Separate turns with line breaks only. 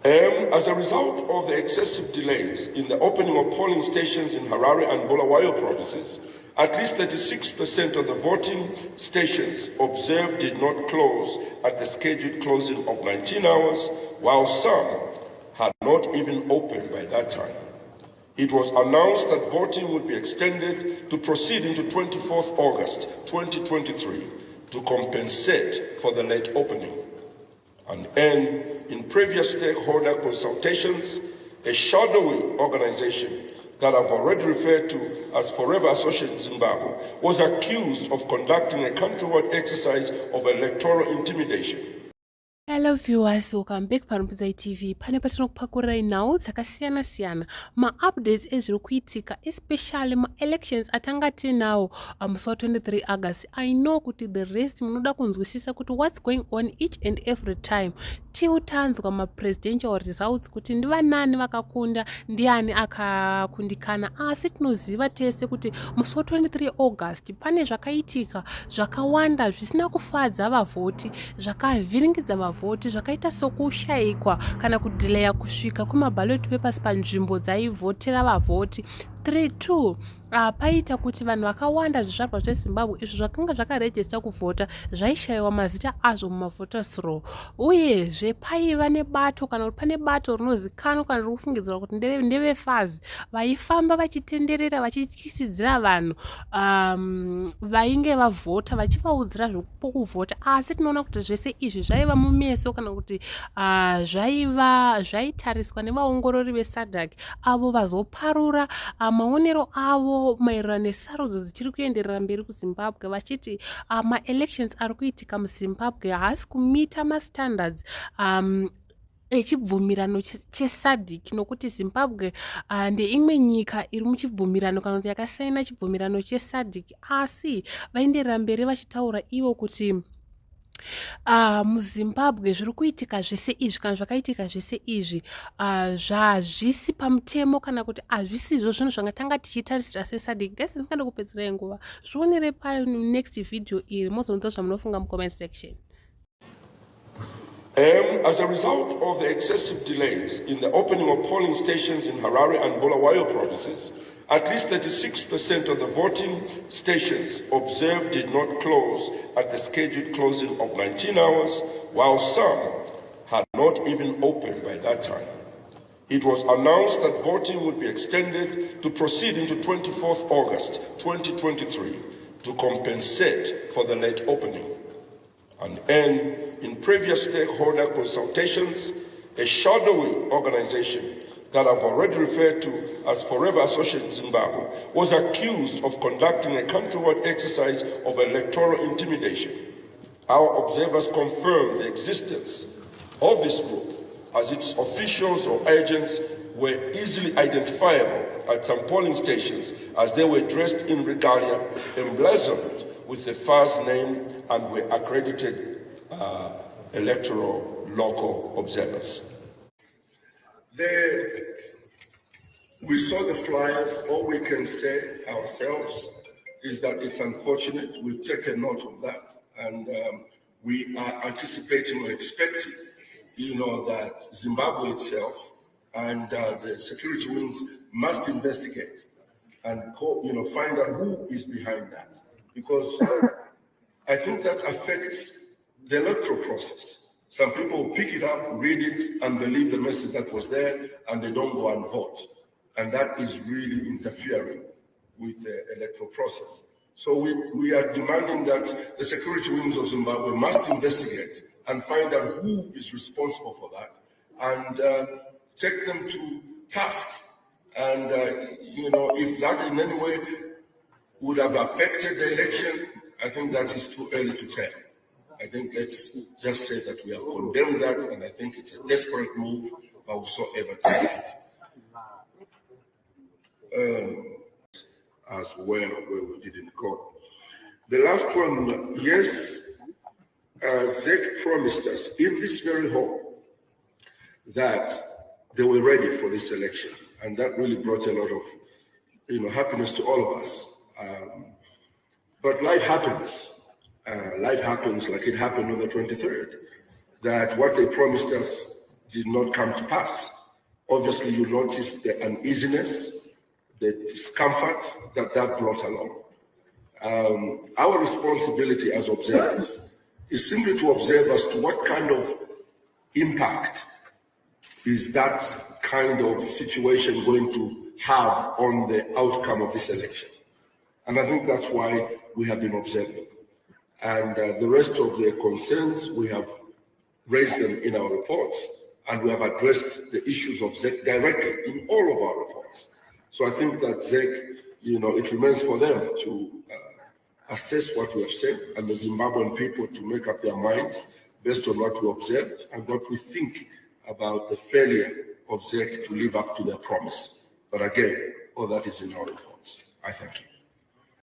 As a result of the excessive delays in the opening of polling stations in Harare and Bulawayo provinces, at least 36% of the voting stations observed did not close at the scheduled closing of 19 hours, while some had not even opened by that time. It was announced that voting would be extended to proceed into 24th August 2023 to compensate for the late opening. And in previous stakeholder consultations, a shadowy organization that I've already referred to as Forever Associate Zimbabwe was accused of conducting a countrywide exercise of electoral intimidation.
Hello viewers, welcome back paRumbuzai TV. Pane patinokupakurai nhau dzakasiyana-siyana ma-updates ezviri kuitika, especially ma-elections atanga tinawo musi wa23 August. I know kuti the rest munoda kunzwisisa kuti what's going on each and every time. Tiutanzwa ma-presidential results kuti ndivanani vakakunda, ndiani akakundikana. Asi tinoziva tese kuti musi wa23 August pane zvakaitika zvakawanda zvisina kufadza vavhoti, zvakavhiringidza vavhoti, zvakaita sokushayikwa kana kudhileya kusvika kuma-ballot papers panzvimbo dzaivhotera vavhoti. 3-2 paita kuti vanhu vakawanda zvizvarwa zveZimbabwe izvo zvakanga zvakarejesta kuvhota zvaishayiwa mazita azvo mumavoters roll. Uyezve paiva nebato kana kuti pane bato rinozikanwa kana riri kufungidzirwa kuti ndeve-Faz vaifamba vachitenderera vachityisidzira vanhu vainge vavhota vachivaudzira zvokuvhota. Asi tinoona kuti zvese izvi zvaiva mumeso kana kuti zvaitariswa nevaongorori veSADC avo vazoparura maonero avo maererano nesarudzo dzichiri kuenderera mberi kuZimbabwe vachiti ma-elections ari kuitika muZimbabwe haasi kumita ma-standards echibvumirano cheSADC, nokuti Zimbabwe ndeimwe nyika iri muchibvumirano kana kuti yakasaina chibvumirano cheSADC. Asi vaenderera mberi vachitaura ivo kuti muZimbabwe zviri kuitika zvese izvi kana zvakaitika zvese izvi zvazvisi pamutemo kana kuti hazvisizvo zvinhu zvangatanga tichitarisira seSADC. Guys, ndisingade kupedzera nguva, zvionere next video iri mozonzwa zvamunofunga mucomment section.
As a result of the excessive delays in the opening of polling stations in Harare and Bulawayo provinces, at least 36% of the voting stations observed did not close at the scheduled closing of 19 hours, while some had not even opened by that time. It was announced that voting would be extended to proceed into 24th August 2023 to compensate for the late opening. And in previous stakeholder consultations, a shadowy organization that I've already referred to as Forever Associate Zimbabwe was accused of conducting a countrywide exercise of electoral intimidation. Our observers confirmed the existence of this group, as its officials or agents were easily identifiable at some polling stations as they were dressed in regalia emblazoned with the Faz name and were accredited electoral local observers. We saw the flyers. All we can say ourselves is that it's unfortunate. We've taken note of that, and we are anticipating or expecting, that Zimbabwe itself and the security wings must investigate and find out who is behind that, because I think that affects the electoral process. Some people pick it up, read it, and believe the message that was there, and they don't go and vote. And that is really interfering with the electoral process. So we are demanding that the security wings of Zimbabwe must investigate and find out who is responsible for that, and take them to task. And, if that in any way would have affected the election, I think that is too early to tell. I think let's just say that we have condemned that, and I think it's a desperate move by whosoever did it. As well, where we didn't go. The last one, yes, ZEC promised us in this very hall that they were ready for this election, and that really brought a lot of, happiness to all of us. But life happens. Life happens like it happened on the 23rd, that what they promised us did not come to pass. Obviously, you noticed the uneasiness, the discomfort that brought along. Our responsibility as observers is simply to observe as to what kind of impact is that kind of situation going to have on the outcome of this election. And I think that's why we have been observing. And the rest of the concerns, we have raised them in our reports, and we have addressed the issues of ZEC directly in all of our reports. So I think that ZEC, it remains for them to assess what we have said, and the Zimbabwean people to make up their minds based on what we observed and what we think about the failure of ZEC to live up to their promise. But again, all that is in our reports. I thank you.